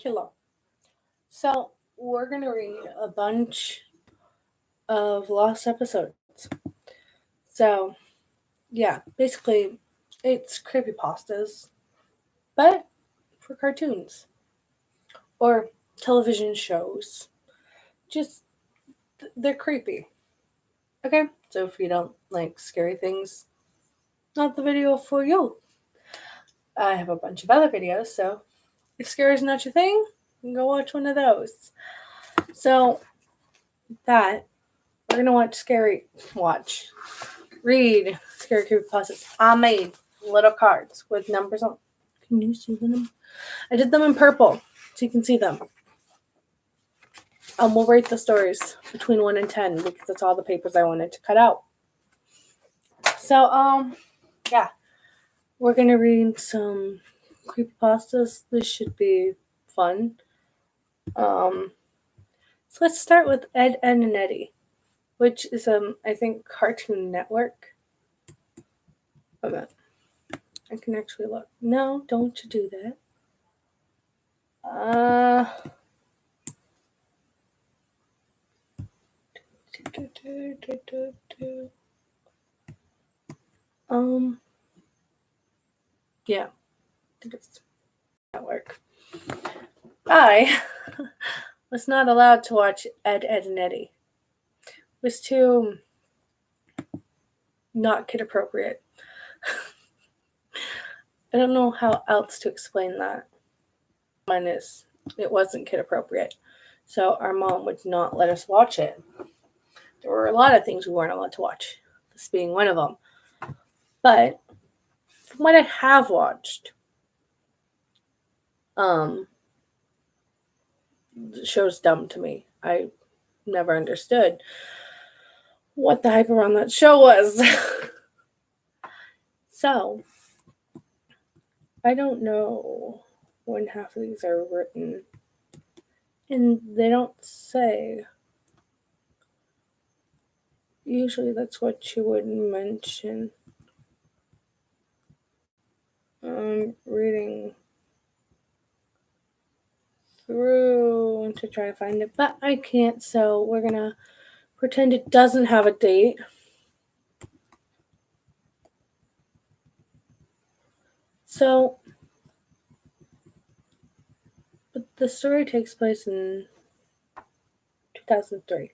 Hello. So, we're going to read a bunch of lost episodes. So, yeah, basically, it's creepypastas, but for cartoons or television shows. Just, they're creepy. Okay? So, if you don't like scary things, not the video for you. I have a bunch of other videos, so if scary is not your thing, you can go watch one of those. So, that, we're going to read scary creepypastas. I made little cards with numbers on. Can you see them? I did them in purple so you can see them. We'll rate the stories between 1 and 10 because that's all the papers I wanted to cut out. So, yeah. We're going to read some creepypastas. This should be fun. So let's start with Ednettie, which is, I think, Cartoon Network. Okay. I can actually look. No, don't you do that. Yeah, I think it's network. I was not allowed to watch Ednettie. It was too not kid appropriate. I don't know how else to explain that. Mine is, it wasn't kid appropriate. So our mom would not let us watch it. There were a lot of things we weren't allowed to watch, this being one of them. But from what I have watched, the show's dumb to me. I never understood what the hype around that show was. So, I don't know when half of these are written. And they don't say. Usually that's what you would mention. I'm reading through to try to find it, but I can't, so we're gonna pretend it doesn't have a date. So, but the story takes place in 2003.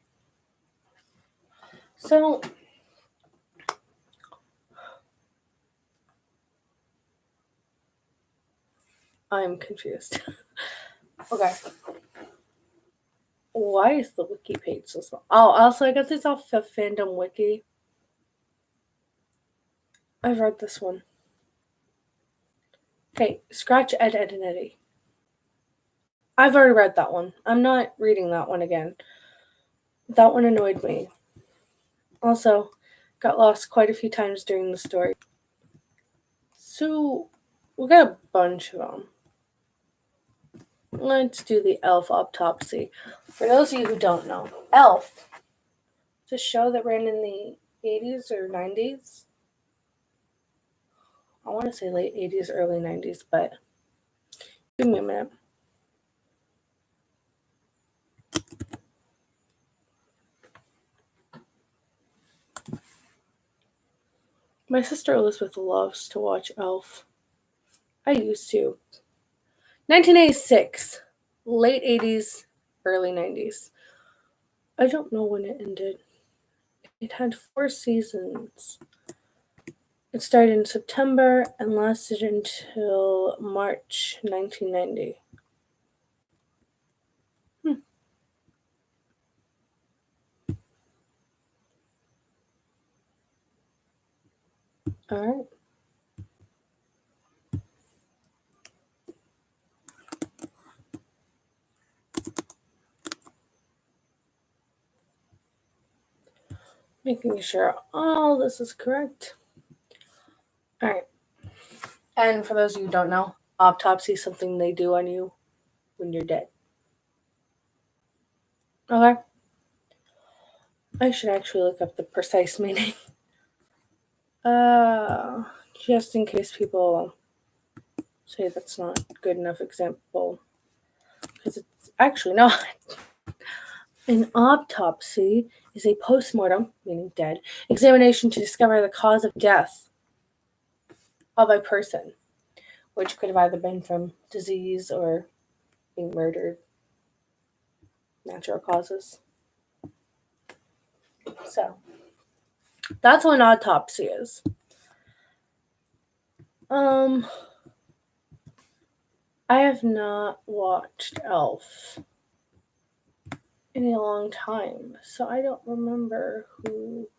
So, I'm confused. Okay. Why is the wiki page so small? Oh, also, I got this off the Fandom Wiki. I've read this one. Okay, scratch Ednettie. I've already read that one. I'm not reading that one again. That one annoyed me. Also, got lost quite a few times during the story. So, we got a bunch of them. Let's do the Elf Autopsy. For those of you who don't know, Elf is a show that ran in the 80s or 90s. I want to say late 80s, early 90s, but give me a minute. My sister Elizabeth loves to watch Elf. I used to. 1986, late 80s, early 90s. I don't know when it ended. It had 4 seasons. It started in September and lasted until March 1990. All right. Making sure all this is correct. All right. And for those of you who don't know, autopsy is something they do on you when you're dead. Okay. I should actually look up the precise meaning. Just in case people say that's not good enough example. because it's actually not. An autopsy is a post-mortem, meaning dead, examination to discover the cause of death of a person, which could have either been from disease or being murdered, natural causes. So, that's what an autopsy is. I have not watched Elf in a long time, so I don't remember who.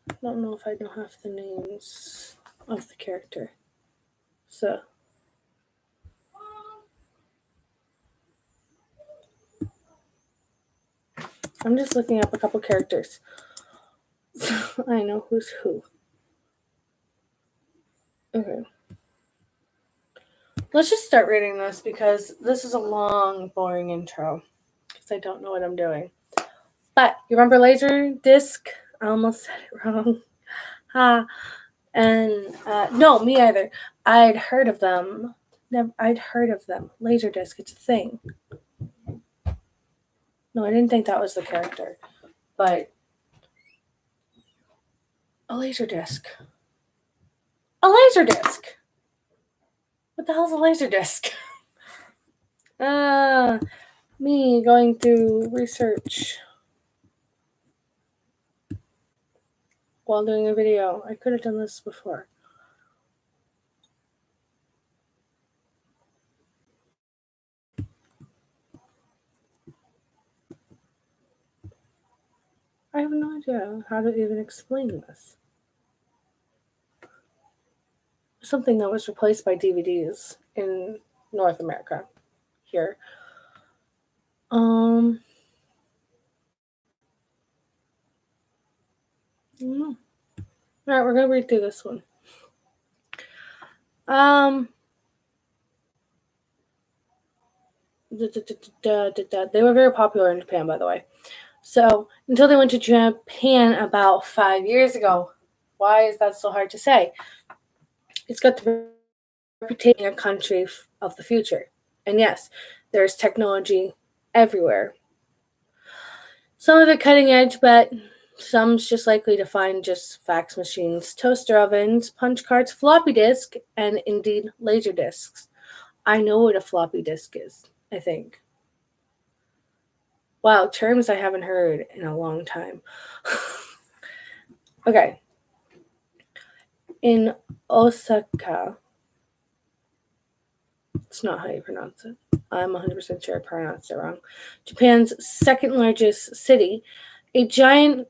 I don't know if I know half the names of the character. So. I'm just looking up a couple characters. So I know who's who. Okay. Let's just start reading this because this is a long, boring intro. Because I don't know what I'm doing. But you remember Laserdisc? I almost said it wrong. And no, me either. I'd heard of them. I'd heard of them. Laserdisc, it's a thing. No, I didn't think that was the character. But a Laserdisc. A Laserdisc! What the hell's a Laserdisc? Me going through research while doing a video. I could have done this before. I have no idea how to even explain this. Something that was replaced by DVDs in North America here. All right, we're gonna read through this one. They were very popular in Japan, by the way. So until they went to Japan about 5 years ago. Why is that so hard to say? It's got the reputation of a country of the future. And yes, there's technology everywhere. Some of it cutting edge, but some's just likely to find just fax machines, toaster ovens, punch cards, floppy disk, and indeed laser discs. I know what a floppy disk is, I think. Wow, terms I haven't heard in a long time. Okay. In Osaka, it's not how you pronounce it. I'm 100% sure I pronounced it wrong. Japan's second largest city, a giant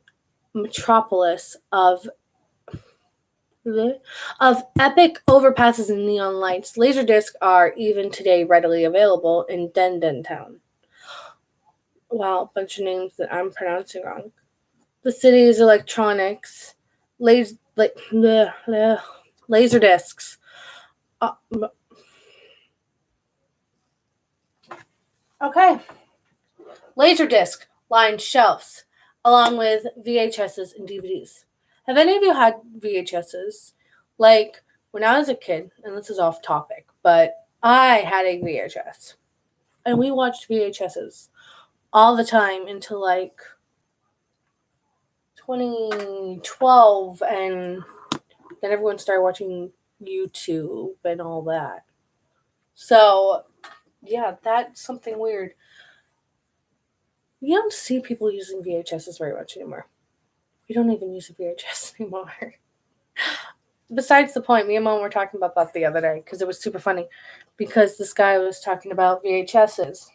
metropolis of epic overpasses and neon lights. Laserdiscs are even today readily available in Denden Town. Wow, a bunch of names that I'm pronouncing wrong. The city's electronics, Laserdiscs. Okay. Laserdisc lined shelves, along with VHSs and DVDs. Have any of you had VHSs? Like, when I was a kid, and this is off topic, but I had a VHS. And we watched VHSs all the time until like 2012, and then everyone started watching YouTube and all that. So, yeah, that's something weird. You don't see people using VHSs very much anymore. We don't even use a VHS anymore. Besides the point, me and Mom were talking about that the other day because it was super funny. Because this guy was talking about VHSs.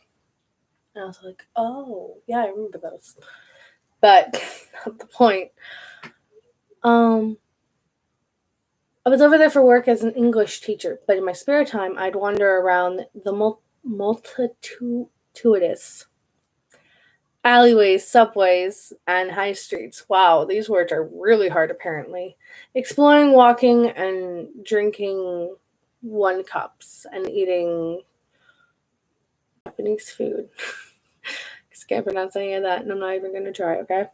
And I was like, oh, yeah, I remember those. But not the point. I was over there for work as an English teacher, but in my spare time, I'd wander around the multitudinous alleyways, subways, and high streets. Wow, these words are really hard, apparently. Exploring, walking, and drinking one cups and eating Japanese food. I can't pronounce any of that, and I'm not even going to try, okay?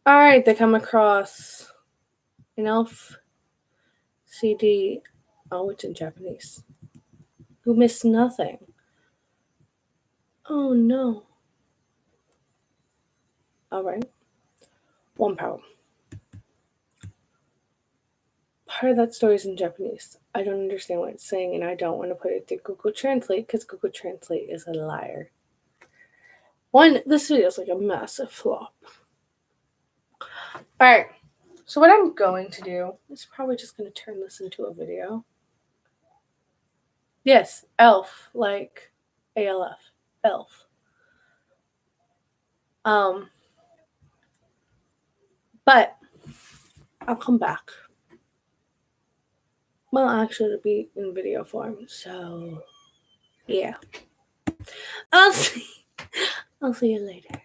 All right, they come across An elf CD. Oh, it's in Japanese. Who missed nothing. Oh no. Alright. One power. Part of that story is in Japanese. I don't understand what it's saying, and I don't want to put it to Google Translate because Google Translate is a liar. One, this video is like a massive flop. Alright, so what I'm going to do is probably just going to turn this into a video. Yes, elf, like ALF, elf. But I'll come back. Well, actually, it'll be in video form, so yeah. I'll see you later.